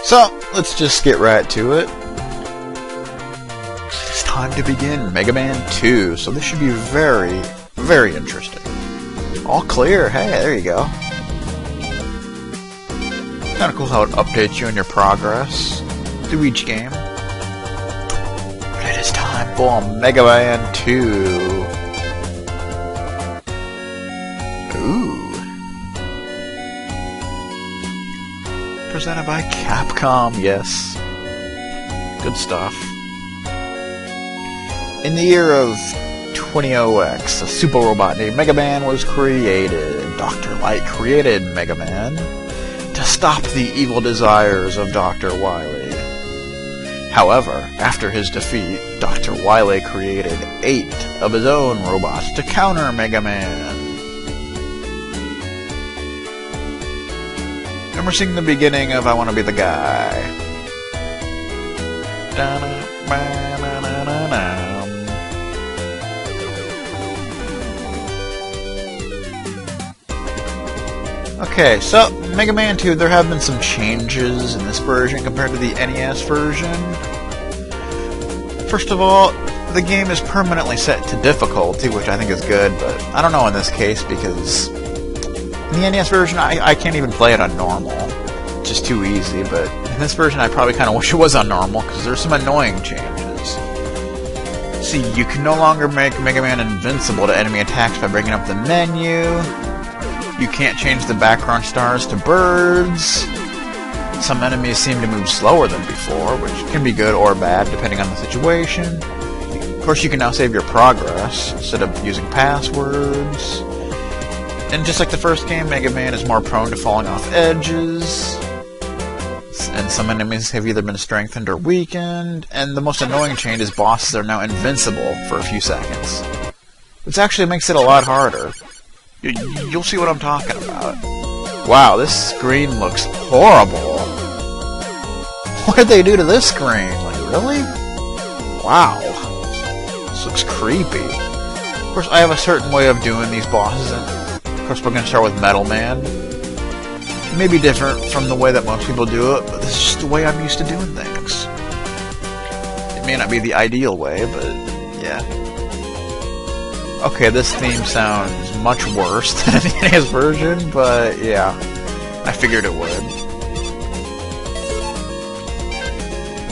So, let's just get right to it. It's time to begin Mega Man 2, so this should be very, very interesting. All clear, hey, there you go. Kinda cool how it updates you on your progress through each game. But it is time for Mega Man 2. Ooh. Presented by Capcom, yes. Good stuff. In the year of 20X, a super robot named Mega Man was created. Dr. Light created Mega Man to stop the evil desires of Dr. Wily. However, after his defeat, Dr. Wily created 8 of his own robots to counter Mega Man. Remember seeing the beginning of I Want to Be the Guy. Okay, so Mega Man 2, there have been some changes in this version compared to the NES version. First of all, the game is permanently set to difficulty, which I think is good, but I don't know in this case because in the NES version, I can't even play it on normal. It's just too easy, but in this version, I probably kind of wish it was on normal, because there's some annoying changes. See, you can no longer make Mega Man invincible to enemy attacks by bringing up the menu. You can't change the background stars to birds. Some enemies seem to move slower than before, which can be good or bad, depending on the situation. Of course, you can now save your progress, instead of using passwords. And just like the first game, Mega Man is more prone to falling off edges, and some enemies have either been strengthened or weakened, and the most annoying change is bosses are now invincible for a few seconds. Which actually makes it a lot harder. You'll see what I'm talking about. Wow, this screen looks horrible. What did they do to this screen? Like, really? Wow. This looks creepy. Of course, I have a certain way of doing these bosses, and of course, we're going to start with Metal Man. It may be different from the way that most people do it, but this is just the way I'm used to doing things. It may not be the ideal way, but yeah. Okay, this theme sounds much worse than the NES version, but yeah, I figured it would.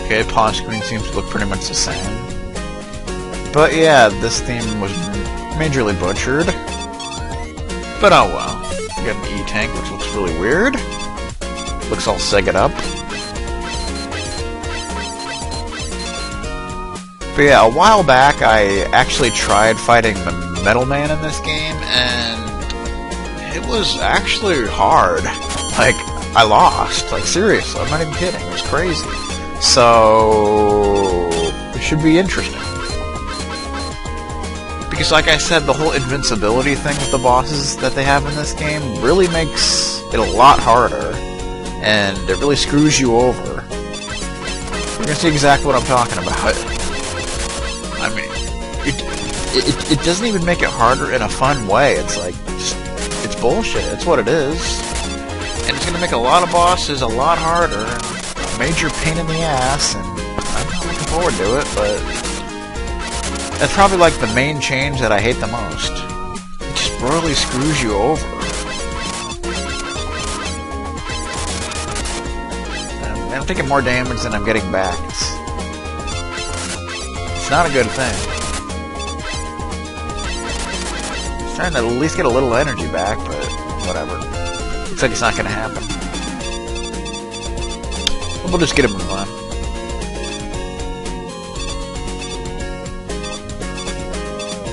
Okay, pause screen seems to look pretty much the same. But yeah, this theme was majorly butchered. But oh well. We got an E-Tank, which looks really weird. Looks all Sega'd up. But yeah, a while back I actually tried fighting the Metal Man in this game, and it was actually hard. Like, I lost. Like, seriously, I'm not even kidding. It was crazy. So it should be interesting. Because like I said, the whole invincibility thing with the bosses that they have in this game really makes it a lot harder, and it really screws you over. You're gonna see exactly what I'm talking about. I mean, it doesn't even make it harder in a fun way. It's like, it's bullshit. It's what it is. And it's gonna make a lot of bosses a lot harder, a major pain in the ass, and I'm not looking forward to it, but that's probably like the main change that I hate the most. It just royally screws you over. And I'm taking more damage than I'm getting back. It's not a good thing. I'm trying to at least get a little energy back, but whatever. Looks like it's not going to happen. We'll just get a move on.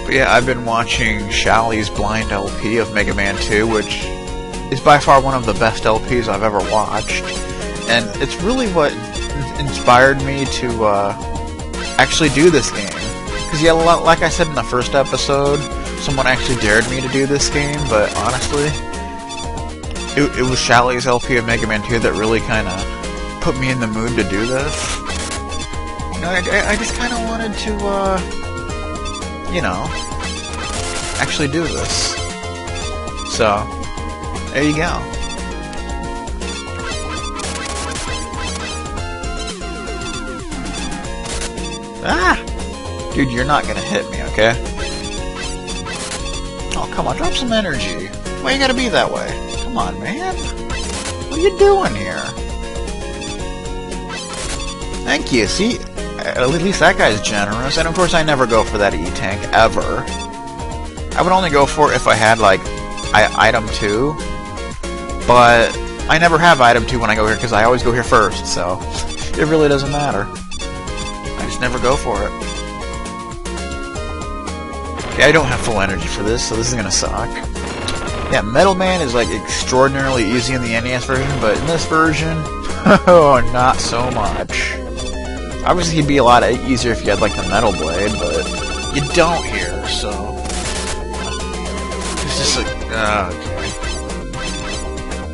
But yeah, I've been watching Schaly's blind LP of Mega Man 2, which is by far one of the best LPs I've ever watched. And it's really what inspired me to actually do this game. Because yeah, like I said in the first episode, someone actually dared me to do this game, but honestly, it was Schaly's LP of Mega Man 2 that really kind of put me in the mood to do this. You know, I just kind of wanted to, you know, actually do this. So, there you go. Ah! Dude, you're not gonna hit me, okay? Oh, come on, drop some energy. Why you gotta be that way? Come on, man. What are you doing here? Thank you. See, at least that guy's generous. And of course, I never go for that E-Tank, ever. I would only go for it if I had, like, item 2. But I never have item 2 when I go here, because I always go here first, so it really doesn't matter. I just never go for it. Okay, I don't have full energy for this, so this is gonna suck. Yeah, Metal Man is, like, extraordinarily easy in the NES version, but in this version, oh, not so much. Obviously, it'd be a lot easier if you had, like, the Metal Blade, but you don't here, so... It's just like... okay.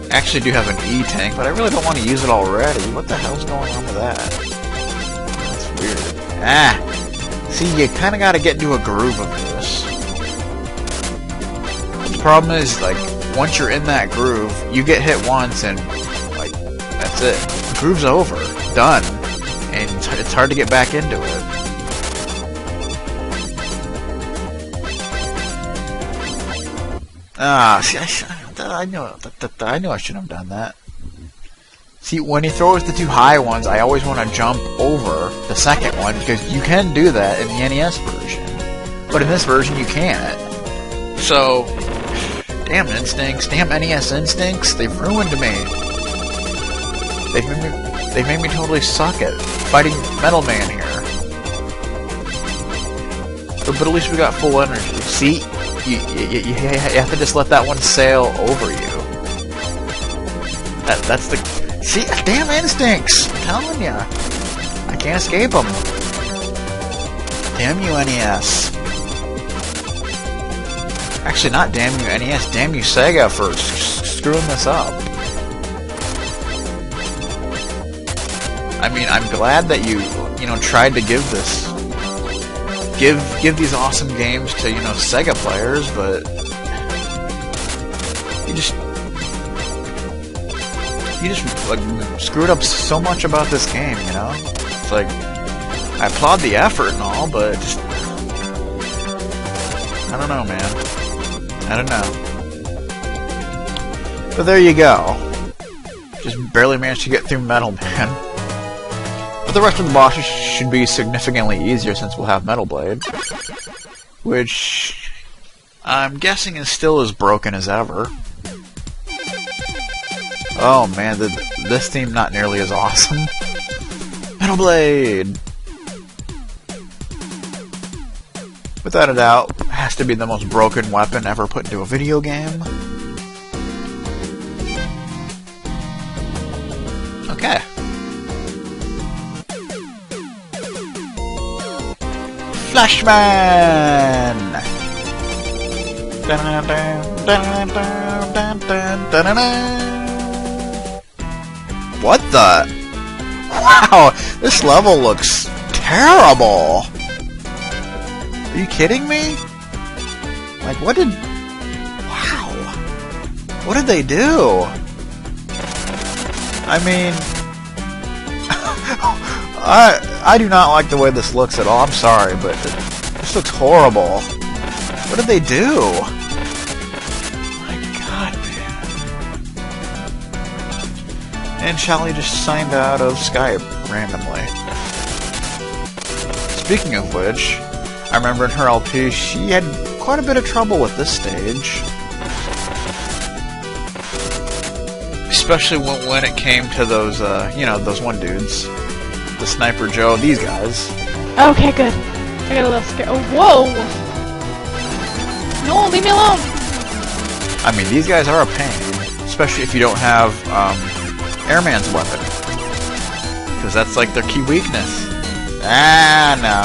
I actually do have an E-Tank, but I really don't want to use it already. What the hell's going on with that? That's weird. Ah! See, you kind of got to get into a groove of this. The problem is, like, once you're in that groove, you get hit once and, like, that's it. The groove's over. Done. And it's hard to get back into it. Ah, see, I knew I shouldn't have done that. See, when he throws the 2 high ones, I always want to jump over the second one, because you can do that in the NES version. But in this version, you can't. So, damn instincts, damn NES instincts, they've ruined me. They've made me totally suck at fighting Metal Man here. But at least we got full energy. See? You have to just let that one sail over you. That's the... See? Damn instincts! I'm telling ya. I can't escape them. Damn you, NES. Actually, not damn you, NES. Damn you, Sega, for screwing this up. I mean, I'm glad that you know, tried to give this... Give these awesome games to, you know, Sega players, but... You just like, screwed up so much about this game, you know? It's like... I applaud the effort and all, but just... I don't know, man. I don't know. But there you go. Just barely managed to get through Metal Man. But the rest of the bosses should be significantly easier since we'll have Metal Blade. Which... I'm guessing is still as broken as ever. Oh man, this theme not nearly as awesome. Metal Blade! Without a doubt, has to be the most broken weapon ever put into a video game. Okay. Flashman! What the? Wow, this level looks terrible! Are you kidding me? Like, what did... Wow. What did they do? I mean... I do not like the way this looks at all. I'm sorry, but this looks horrible. What did they do? My god, man. And Schaly just signed out of Skype randomly. Speaking of which, I remember in her LP, she had quite a bit of trouble with this stage. Especially when it came to those, you know, those one dudes. The Sniper Joe, these guys. Okay, good. I got a little scared. Oh, whoa! No, leave me alone! I mean, these guys are a pain. Especially if you don't have, Airman's weapon. Because that's like their key weakness. Ah, no.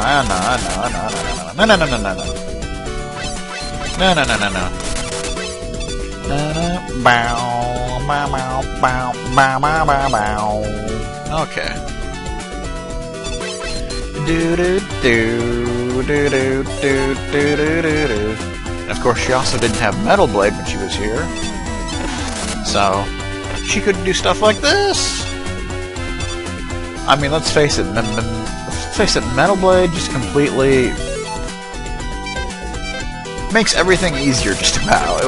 Okay. And of course, she also didn't have Metal Blade when she was here. So, she couldn't do stuff like this. I mean, let's face it, face it, Metal Blade just completely makes everything easier just about.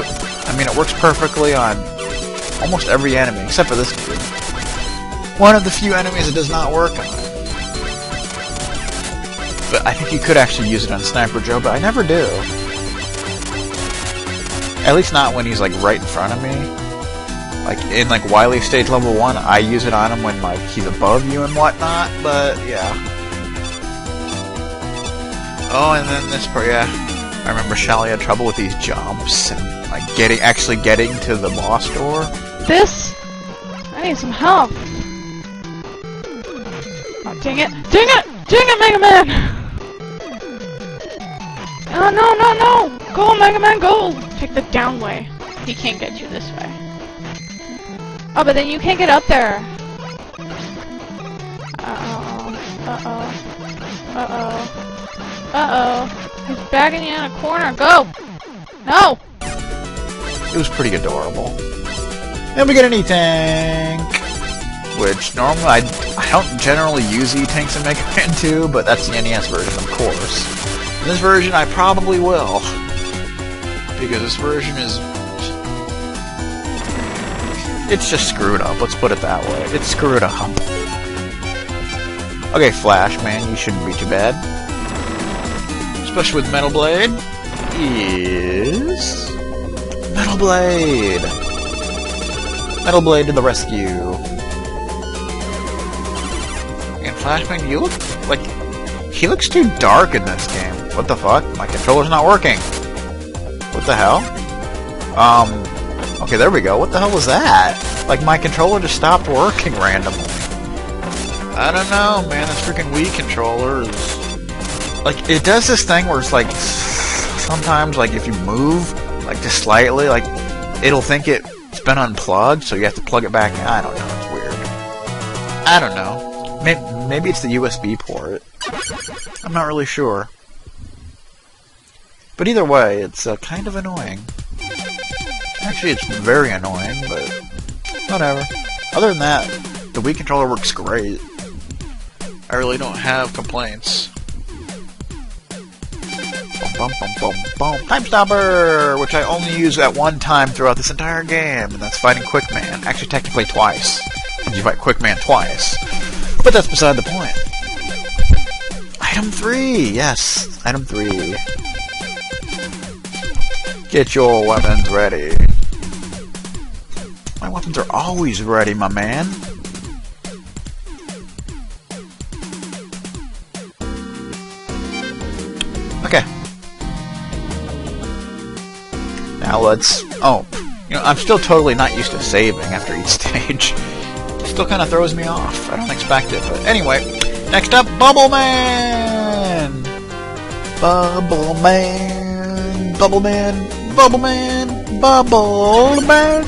I mean, it works perfectly on almost every enemy, except for this dude. One of the few enemies it does not work on. But I think you could actually use it on Sniper Joe, but I never do. At least not when he's like right in front of me. Like in like Wily stage level 1, I use it on him when like he's above you and whatnot, but yeah. Oh, and then this part, yeah. I remember Schaly had trouble with these jumps and like actually getting to the boss door. This? I need some help. Oh, dang it! Dang it! Dang it, Megaman! Oh, no, no, no! Go, Megaman, go! Take the down way. He can't get you this way. Oh, but then you can't get up there. Uh-oh. Uh-oh. Uh-oh. Uh-oh. He's bagging you in a corner. Go! No! It was pretty adorable. Then we get an E-Tank, which normally I don't generally use E-Tanks in Megaman 2, but that's the NES version, of course. In this version, I probably will, because this version is... It's just screwed up, let's put it that way. It's screwed up. Okay, Flash, man, you shouldn't be too bad. Especially with Metal Blade, is... Metal Blade! Metal Blade to the rescue. And Flashman, you look like... He looks too dark in this game. What the fuck? My controller's not working. What the hell? Okay, there we go. What the hell was that? Like, my controller just stopped working randomly. I don't know, man. This freaking Wii controller is... Like, it does this thing where it's like... Sometimes, like, if you move, like, just slightly, like, it'll think it's been unplugged, so you have to plug it back in. I don't know. It's weird. I don't know. Maybe it's the USB port. I'm not really sure. But either way, it's kind of annoying. Actually, it's very annoying, but whatever. Other than that, the Wii controller works great. I really don't have complaints. Bum, bum, bum, bum. Time Stopper! Which I only use at one time throughout this entire game, and that's fighting Quickman. Actually, technically twice. You fight Quickman twice. But that's beside the point. Item 3! Yes, Item 3. Get your weapons ready. My weapons are always ready, my man. Okay. Now let's... Oh, you know, I'm still totally not used to saving after each stage. It still kind of throws me off. I don't expect it, but anyway. Next up, Bubble Man! Bubble Man! Bubble Man! Bubble Man! Bubble Man!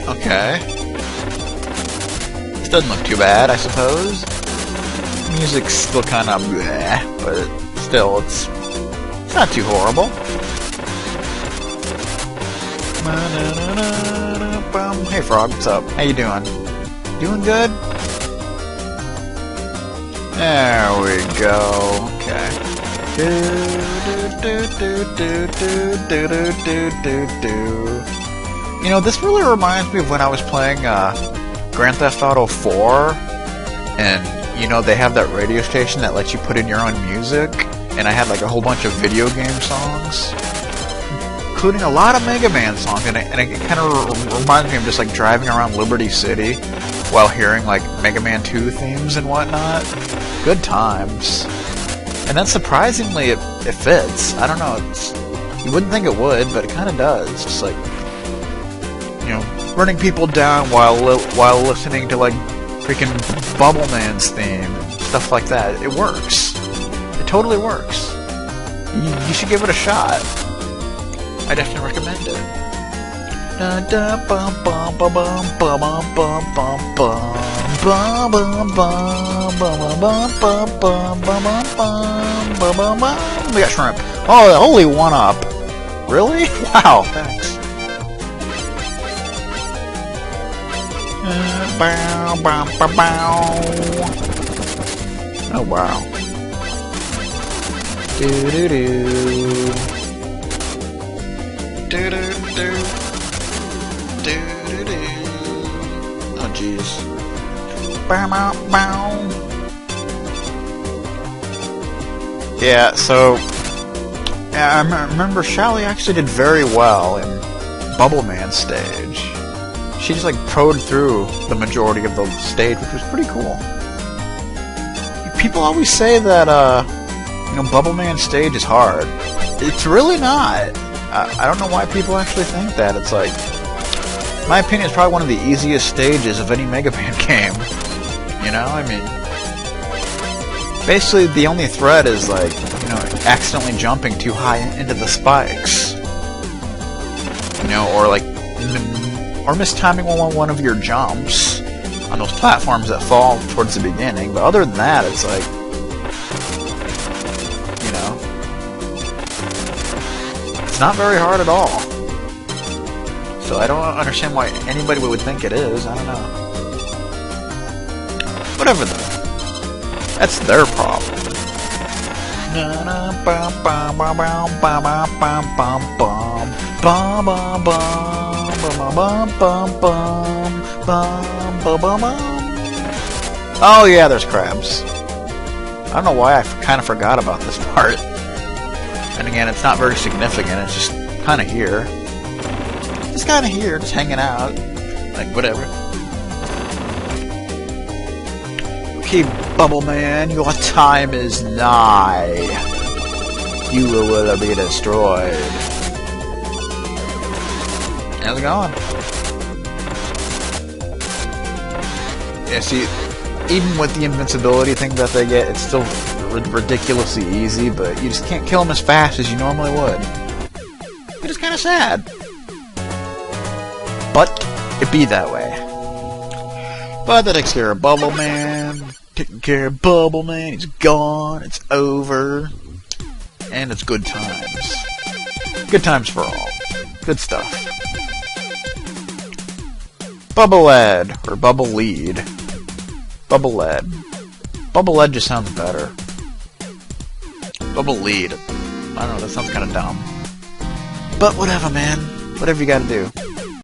Okay. This doesn't look too bad, I suppose. Music's still kind of bleh, but still, it's not too horrible. Hey Frog, what's up? How you doing? Doing good? There we go. Okay. You know, this really reminds me of when I was playing Grand Theft Auto 4, and you know, they have that radio station that lets you put in your own music, and I had like a whole bunch of video game songs, including a lot of Megaman songs, and it kind of reminds me of just like driving around Liberty City while hearing like Mega Man 2 themes and whatnot. Good times. And then surprisingly, it fits. I don't know, you wouldn't think it would, but it kind of does. Just like, you know, running people down while listening to like freaking Bubble Man's theme and stuff like that. It works. It totally works. You should give it a shot. I definitely recommend it. We got shrimp. Oh, holy one-up. Really? Wow, thanks. Bow, bow, bow, bow. Oh wow. Do do do. Do do do. Do do do. Oh jeez. Bow, bow, bow. Yeah, so yeah, I remember Schaly actually did very well in Bubble Man stage. She just like pro'd through the majority of the stage, which was pretty cool. People always say that Bubble Man stage is hard. It's really not. I don't know why people actually think that. It's like, in my opinion, it's probably one of the easiest stages of any Mega Man game. You know, I mean, basically the only threat is like, accidentally jumping too high into the spikes. Or like, or mistiming one of your jumps on those platforms that fall towards the beginning. But other than that, it's like, it's not very hard at all. So I don't understand why anybody would think it is. I don't know. Whatever though. That's their problem. Oh yeah, there's crabs. I don't know why I kind of forgot about this part. And again, it's not very significant, it's just kind of here. Just kind of here, just hanging out. Like, whatever. Okay, Bubble Man, your time is nigh. You will be destroyed. How's it going? Yeah, see, even with the invincibility thing that they get, it's still ridiculously easy, but you just can't kill them as fast as you normally would. Which is kind of sad. But it be that way. But that takes care of Bubble Man. Taking care of Bubble Man. He's gone. It's over. And it's good times. Good times for all. Good stuff. Bubble Lead. Or Bubble Lead. Bubble Lead. Bubble Lead just sounds better. Bubble Lead. I don't know, that sounds kind of dumb. But whatever, man. Whatever you gotta do.